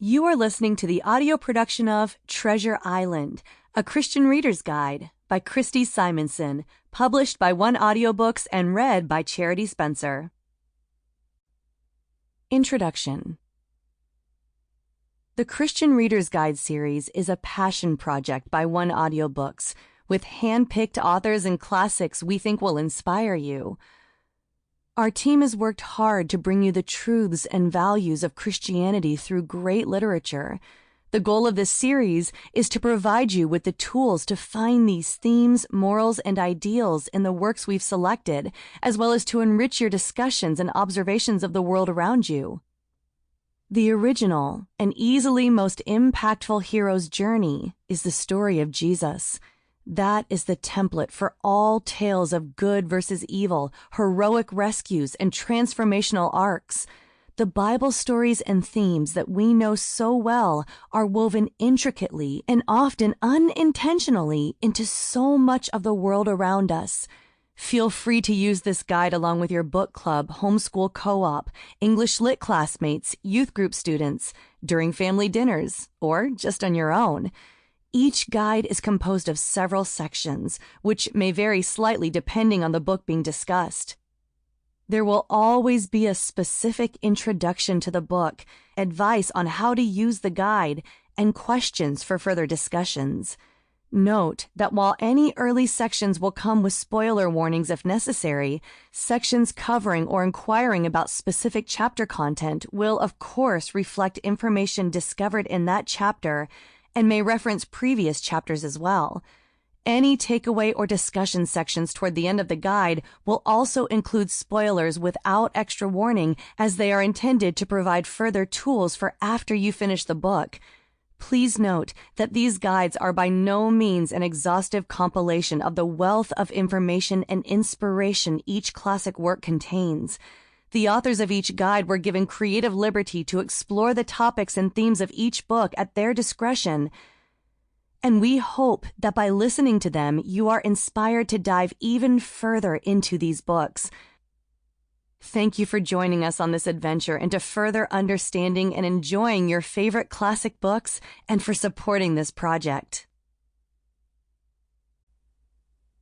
You are listening to the audio production of Treasure Island, a Christian Reader's Guide by Kristi Simonson, published by Audiobooks and read by Charity Spencer. Introduction. The Christian Reader's Guide series is a passion project by Audiobooks, with hand-picked authors and classics we think will inspire you. Our team has worked hard to bring you the truths and values of Christianity through great literature. The goal of this series is to provide you with the tools to find these themes, morals, and ideals in the works we've selected, as well as to enrich your discussions and observations of the world around you. The original and easily most impactful hero's journey is the story of Jesus. That is the template for all tales of good versus evil, heroic rescues, and transformational arcs. The Bible stories and themes that we know so well are woven intricately and often unintentionally into so much of the world around us. Feel free to use this guide along with your book club, homeschool co-op, English lit classmates, youth group students, during family dinners, or just on your own. Each guide is composed of several sections, which may vary slightly depending on the book being discussed. There will always be a specific introduction to the book, advice on how to use the guide, and questions for further discussions. Note that while any early sections will come with spoiler warnings if necessary, sections covering or inquiring about specific chapter content will, of course, reflect information discovered in that chapter and may reference previous chapters as well. Any takeaway or discussion sections toward the end of the guide will also include spoilers without extra warning, as they are intended to provide further tools for after you finish the book. Please note that these guides are by no means an exhaustive compilation of the wealth of information and inspiration each classic work contains. The authors of each guide were given creative liberty to explore the topics and themes of each book at their discretion, and we hope that by listening to them, you are inspired to dive even further into these books. Thank you for joining us on this adventure into further understanding and enjoying your favorite classic books, and for supporting this project.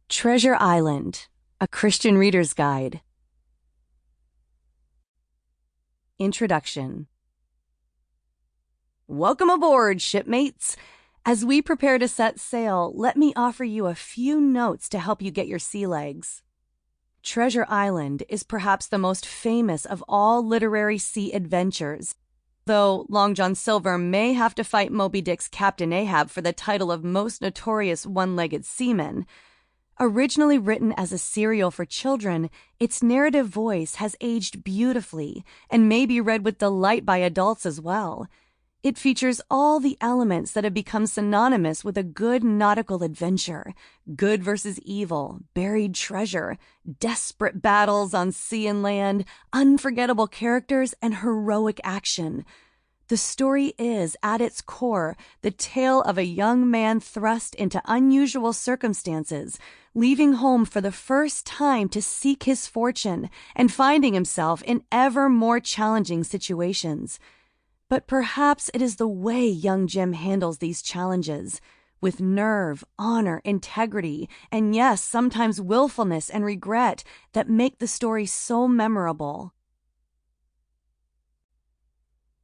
Treasure Island, a Christian Reader's Guide. Introduction. Welcome aboard, shipmates! As we prepare to set sail, let me offer you a few notes to help you get your sea legs. Treasure Island is perhaps the most famous of all literary sea adventures, though Long John Silver may have to fight Moby Dick's Captain Ahab for the title of most notorious one-legged seaman. Originally written as a serial for children, its narrative voice has aged beautifully and may be read with delight by adults as well. It features all the elements that have become synonymous with a good nautical adventure: good versus evil, buried treasure, desperate battles on sea and land, unforgettable characters, and heroic action. The story is, at its core, the tale of a young man thrust into unusual circumstances, leaving home for the first time to seek his fortune and finding himself in ever more challenging situations. But perhaps it is the way young Jim handles these challenges, with nerve, honor, integrity, and yes, sometimes willfulness and regret, that make the story so memorable.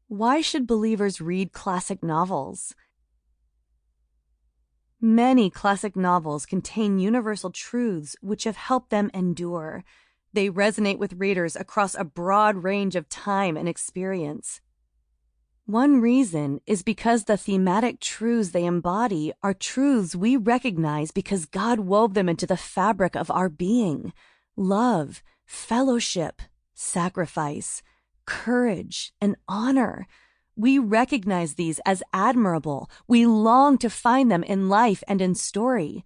Why should believers read classic novels? Many classic novels contain universal truths which have helped them endure. They resonate with readers across a broad range of time and experience. One reason is because the thematic truths they embody are truths we recognize because God wove them into the fabric of our being: love, fellowship, sacrifice, courage, and honor. We recognize these as admirable. We long to find them in life and in story.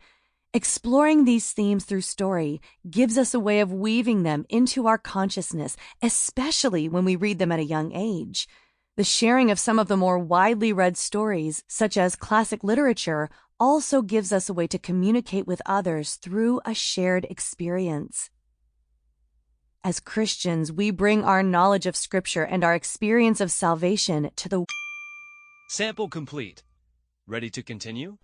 Exploring these themes through story gives us a way of weaving them into our consciousness, especially when we read them at a young age. The sharing of some of the more widely read stories, such as classic literature, also gives us a way to communicate with others through a shared experience. As Christians, we bring our knowledge of Scripture and our experience of salvation to the Sample complete. Ready to continue?